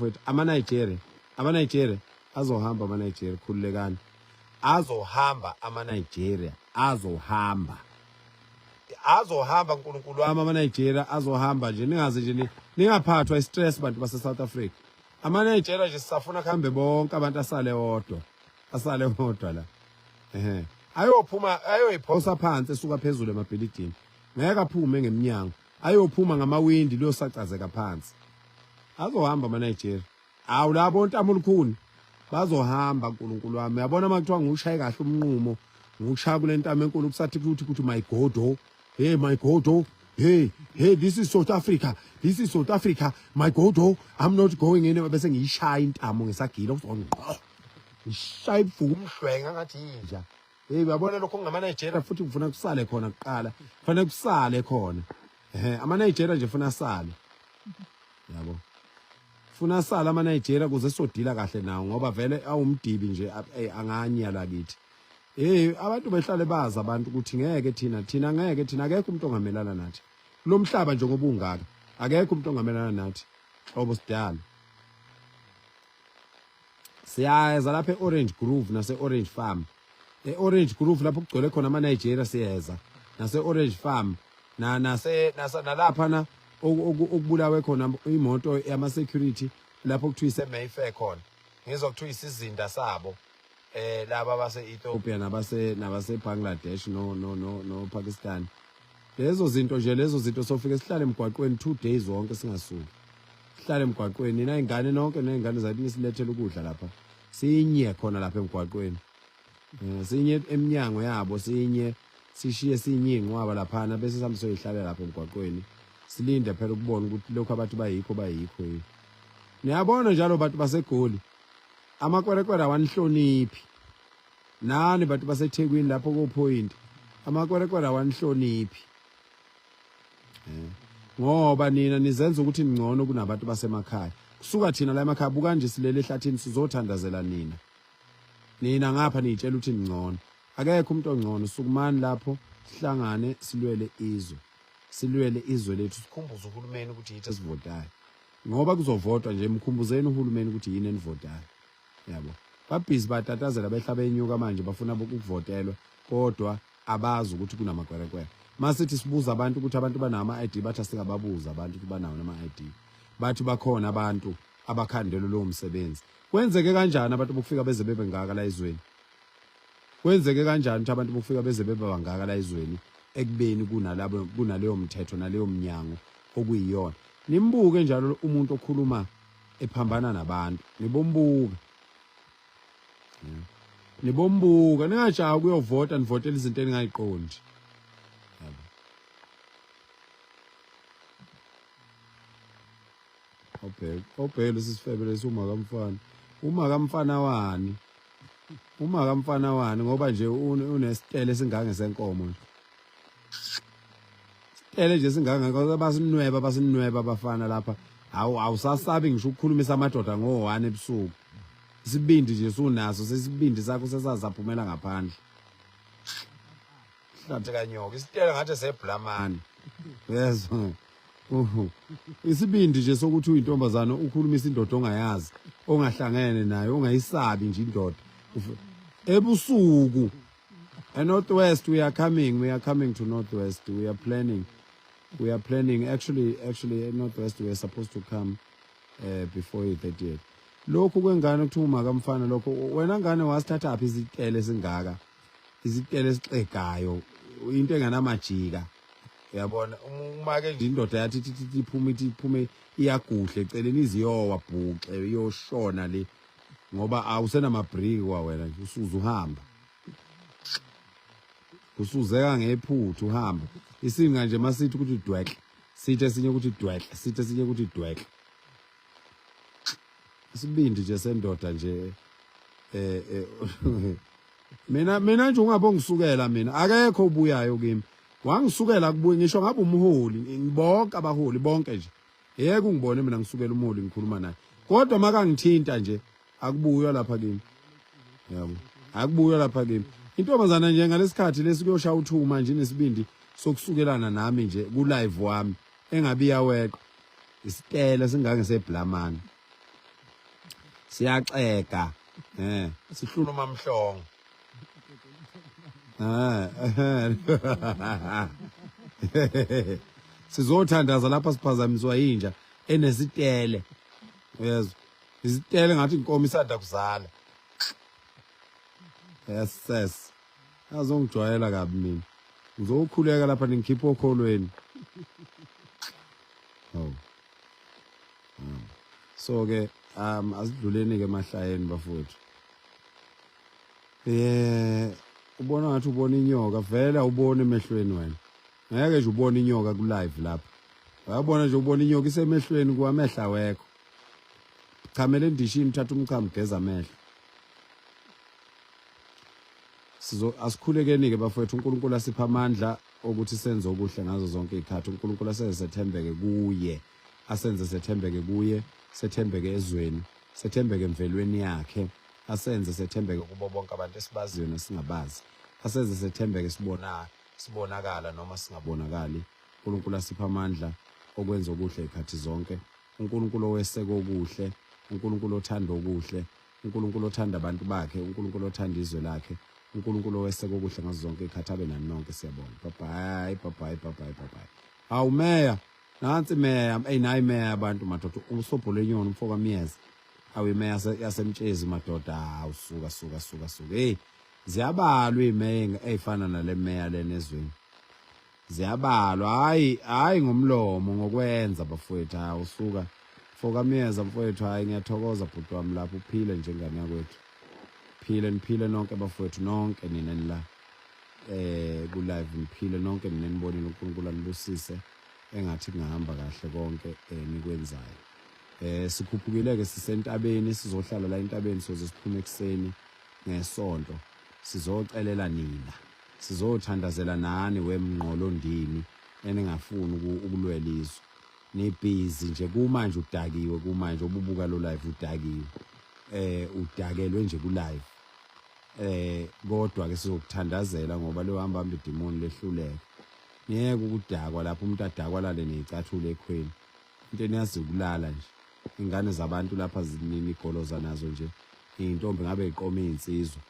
bafowethu ama-Nigeria azohamba ama-Nigeria khululekani azohamba ama-Nigeria azohamba nkulunkulu wami ama-Nigeria azohamba nje ningaze nje ningaphathwa i-stress bantu base-South Africa ama-Nigeria nje sisafuna kuhambe bonke abantu asale wodwa la ayoyiphosa phansi esuka phezulu emabhilidini ngeke aphume ngeminyango ayophuma ngamawindi liyosacazeka phansi azohamba ama-Nigeria awu labo ntamulukhuni bazohamba nkulunkulu wami yabona makuthiwa ngiwushaye kahle umnqumo ngiwushaya kule ntamo enkulu kusathi kuthi my God hey my God hey this is South Africa my God I'm not going anywhere bese ngiyishaya intamo ngesagila uzonqo ngishaya ibuhlungu umhlwenga ngathi yinja uyabona lokho ngama-Nigeria futhi ngifuna kusale khona kuqala kufanele kusale khona ama-Nigeria nje funa asale yabo funa asale ama-Nigeria kuze sodila kahle nawo ngoba vele awumdibi nje anganyala kithi abantu behlale bazi abantu ukuthi ngeke thina ngeke thina akekho umuntu ongamelana nathi lo mhlaba njengoba ungaka akekho umuntu ongamelana nathi xobo sidala siyeza lapha e-Orange Grove nase-Orange Farm e-Orange Grove lapho kugcwele khona ama-Nigeria siyeza nase-Orange Farm nalapha okubulawe khona imoto yama-security lapho kuthiwa ise-Mayfair khona ngizwa kuthiwa isizinda sabo laba base-Ethiopia nabase-Bangladesh no Pakistan lezo zinto sofike sihlale emgwaqweni 2 days wonke singasuki sihlale emgwaqweni ingane ney'ngane zathi nisilethele ukudla lapha sinye khona lapha emgwaqweni sinye eminyango yabo sinye sishiye sinye ingcwaba laphana bese sihambe soyihlala lapha emgwaqweni silinde phela ukubona ukuthi lokho abantu bayikho yini niyabona njalo bantu baseGoli amakwerekwere awanihloniphi nani bantu baseThekwini lapho ko-point amakwerekwere awanihloniphi ngoba nina nizenza ukuthi ngcono kunabantu basemakhaya kusuka thina la emakhaya buka nje silele ehlathini sizothandazela nina ngapha niyitshela ukuthi ngcono akekho umuntu ongcono sukumani lapho sihlangane silwele izwe lethu sikhumbuze uhulumeni ukuthi yithi esivotayo ngoba kuzovotwa nje mkhumbuzeni uhulumeni ukuthi yini enivotayo yabo babhizi batatazela behlaba enyuka manje bafuna ukuvotelwa kodwa abazi ukuthi kunamakwerekwere masithi sibuza abantu ukuthi abantu banama-ID bathi asingababuza abantu ukuthi banawo nama-ID bathi bakhona abantu abakhandela lowo msebenzi kwenzeke kanjani abantu bokufika beze bebe ngaka la ezweni kwenzeke kanjani ukuthi abantu bokufika beze bebe bangaka la ezweni ekubeni kunaleyo mthetho naleyo mnyango okuyiyona nimbuke njalo umuntu okhuluma ephambana nabantu nibombuka ningajaha ukuyovota nivotela izinto eningayiqondi obhele sisifebele umakamfana wani ngoba nje unesitele singange senkomo nje sitele nje singange basinweba abafana lapha awusasabi ngisho ukukhulumisa amadoda ngo-1 ebusuku isibindi nje sunaso sesibindi sakho sesazaphumela ngaphandle hlathi kanyoka isitele ngathi seblamani yezwa isibindi nje sokuthi uyintombazana ukhulumisa indoda ongayazi ongahlangene nayo ongayisabi nje indoda ebusuku Northwest we are coming to Northwest we are planning actually Northwest we are supposed to come before the 30th lokho kwengane ukuthi umakamfana lokho wena ngane wasithathaphi izitele singaka izitele esixegayo into enganamajika uyabona uma ke nje indoda yathi iphume iyaguhle eceleni iziyowa bhuxe iyoshona le ngoba awusenamabriki wena nje usuze uhamba usuzeka ngephuthu uhamba isinga nje masithi ukuthi dwekle sithi esinye ukuthi dwekle sithi esinye ukuthi dwekle isibindi nje sendoda nje mina nje ungabongisukela mina akekho ubuyayo kimi wangisukela kubuye ngisho ngabe umholi ngibonke abaholi bonke nje yeke ungibone mina ngisukela umholi ngikhuluma naye kodwa makangithinta nje akubuywa lapha kimi yabo akubuywa lapha kimi intombazana nje ngalesikhathi lesikuyoshaya uthuma nje nesibindi sokusukelana nami nje ku live wami engabi yaweqa isitele singange seblamani Siyaxeka. Sihlula uMamhlongo. Sizothandaza lapha siphazamiswa yinja enesitele. Yezwa. Isitele ngathi inkomo isanda kuzala. Yes. Azongijwayela kabi mina. Ngizokhuleka lapha ningikhipha okholweni. Oh. So ke asidluleni ke emahlayeni bafowethu. Ubona ngathi ubona inyoka vela ubone emehlweni wena. Ngeke nje ubone inyoka ku live lapha. Wayabona nje ubona inyoka isemehlweni kuwamehla wekho. Chamele endishini uthatha umchamo geza amehlo. Asikhulekeni ke bafowethu uNkulunkulu asipha amandla ukuthi senze okuhle ngazo zonke izikhathi. uNkulunkulu asenze sethembeke kuye. Asenze sethembeke kuye, sethembeke ezweni, sethembeke emvelweni yakhe. Asenze sethembeke kubo bonke abantu esibaziyo nesingabazi. Asenze sethembeke sibonakala noma singabonakali. uNkulunkulu asipha amandla okwenza okuhle izikhathi zonke. uNkulunkulu oweseka okuhle, uNkulunkulu othanda okuhle, uNkulunkulu othanda abantu bakhe, uNkulunkulu othanda izwe lakhe, uNkulunkulu oweseka okuhle ngazo zonke izikhathi abe nani nonke siyabona. Bye. Hawu meya, nansi meya, nayi meya abantu madoda, uSobholenyoni umfoka Miyeza. Awu imeya yasemtshezi madoda, hawu suka. Ziyabalwa imeya ezifana nale meya lena ezweni. Ziyabalwa, hayi ngomlomo ngokwenza bafowethu, hawu suka. Mfoka Miyeza mfowethu, hayi ngiyathokoza bhuti wami lapho uphile njengani yakwethu. Niphile nonke bafowethu nonke nina la ku live niphile nonke nina nibonile uNkulunkulu anibusise engathi ngihamba kahle konke nikwenzayo. Sikhuphukile ke sisentabeni sizohlala la entabeni soze siphume ekseni ngesonto sizocelela nina sizothandazela nani wemnqolondini eningafuni ukulwela izwe nibhizi nje kumanje udakiwe kumanje obubuka lo live udakiwe udakelwe nje ku live kodwa ke sizokuthandazela ngoba lo hamba idemoni lehluleke ngeke ukudakwa lapho umuntu adakwa lale nezicathule ekhweni into eniyazi kulala nje ingane zabantu lapha zinini igoloza nazo nje intombi ngabe iqome insizwa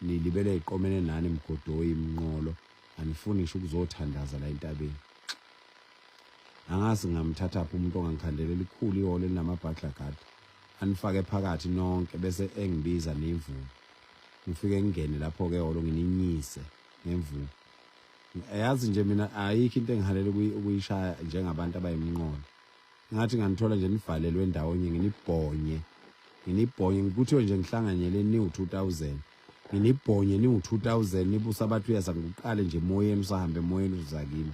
nilibele iqomene nani emgodoyi imnqolo anifuni ngisho ukuzothandaza la entabeni angazi ngamthatha apho umuntu ongangikhandelela ikhulu ihole linamabhadla gadi anifake phakathi nonke bese engibiza nemvumo ngifike ngene lapho ke holo ngininyise ngemvumo yazi nje mina ayikho into engihalele ukuyishaya njengabantu abayimnqolo ngathi nganithola nje nivalelwe endawonye nginibhonye ngikuthiwe nje ngihlanganyele ni u2000 nginibhonye ni u2000 nibusa abathu yaza ngiqale nje emoyeni usahambe emoyeni uzakini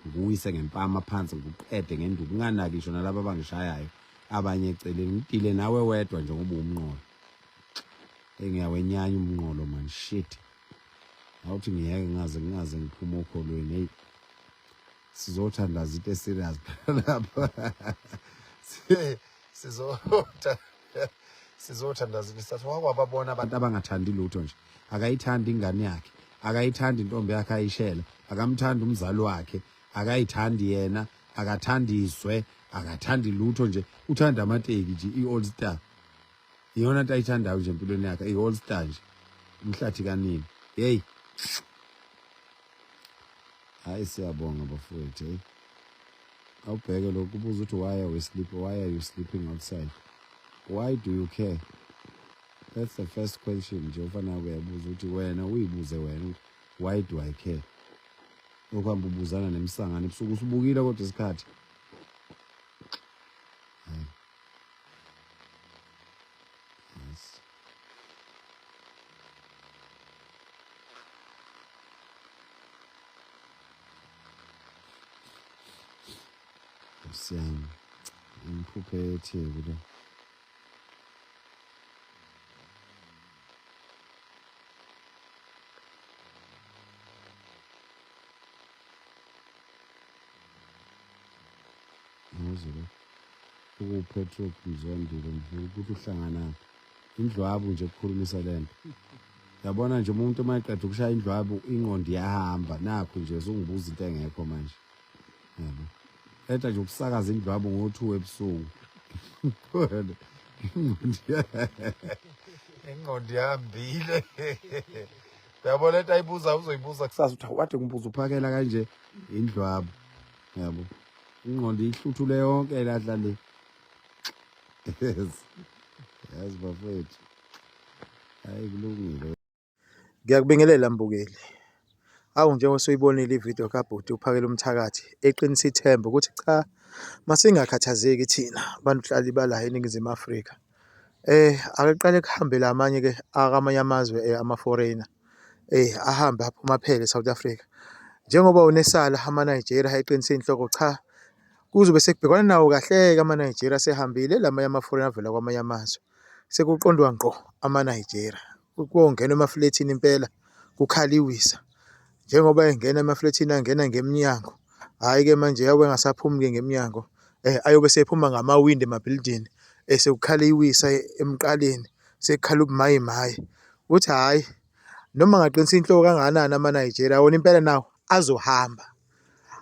ngiyise ngempama phansi ngiqede ngenduku nganaki ngisho nalabo abangishayayo abanye eceleni ngidile nawe wedwa nje ngoba umnqolo engiyawenyanya umnqolo man shit awuthi ngiyeke ngaze ngiphuma okholweni hey sizothandaza into eserious lapha sizothandaza isathu wakwababona abantu abangathandi lutho nje akayithandi ingane yakhe akayithandi intombi yakhe ayishela akamthandi umzali wakhe akayithandi yena akathandi izwe akathandi lutho nje uthanda amateki nje iAll Star iyona into ayithandayo nje empilweni yakhe iAll Star nje umhlathi kanini hey hayi siyabonga bafowethu awubheke lokhu kubuza ukuthi why are you sleeping outside why do you care that's the first question nje ufana uyabuza ukuthi wena uyibuze wena why do I care ukuhamba ubuzana nemsangane ebusuku usubukile kodwa isikhathi siyami imphuphethe kulo ngizolo ukupetrol mzondile mfuna ukuthi uhlangana indlwabu nje ukukhulumisa lento yabona nje umuntu mayiqeda ukushaya indlwabu ingqondo iyahamba nakho nje uzungibuza into engekho manje yabo Eta nje ukusakaza indlwabu ngo2 ebusuku. ingqondo yahambile. Uyabona lento ayibuza uzoyibuza kusasa uthi wathi ngibuza uphakela kanje indlwabo. Yabo. Ingqondo ihluthule yonke lahla le. Yazi bafethu. Hayi kulungile. Ngiyakubingelela mbukeli. Awu njengoba soyibonile ivideo kaBhuti uphakela umthakathi eqinisa ithemba ukuthi cha masingakhathazeki thina bantu hlali bala eNingizimu Afrika. Akaqale kuhambe lamanye ke akamanye amazwe ama-foreigner ahambe aphuma phele eSouth Africa. Njengoba unesala ama-Nigeria ayiqinisa inhloko cha kuzobe sekubhekwana nawo kahle-ke ama-Nigeria sehambile lamanye ama-foreigner avela kwamanye amazwe. Sekuqondwa ngqo ama-Nigeria. Kuyongena emaflethini impela kukhaliwisa. Njengoba engena emaflethini angena ngemnyango. Hhayi-ke manje yabe engasaphumi-ke ngemnyango. Ayobe sephuma ngama-window ema-building. Sekukhaliwisa emqaleni. Sekukhala ubumayimayi. Uthi hhayi noma angaqinisa inhloko kangakanani ama-Nigeria wona impela nawo azohamba.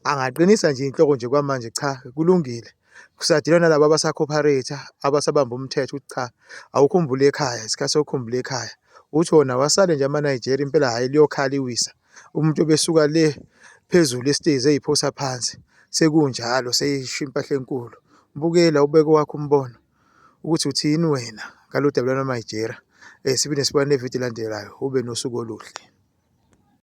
Angaqinisa nje inhloko nje kwamanje cha kulungile. Kusadilwa nalabo abasa-cooperate abasabamba umthetho ukuthi cha awukhumbule ekhaya isikhathi sokukhumbula ekhaya. Uthi wona wasale nje ama-Nigeria impela hhayi liyokhaliwisa. Umuntu obesuka le phezulu esitezi ey'phosa phansi. Sekunjalo seyisho impahla enkulu. Mbukela ubeke wakho umbono ukuthi uthini wena ngalo daba lwama-Nigeria. Siphinde sibone nevidiyo elandelayo ube nosuku oluhle.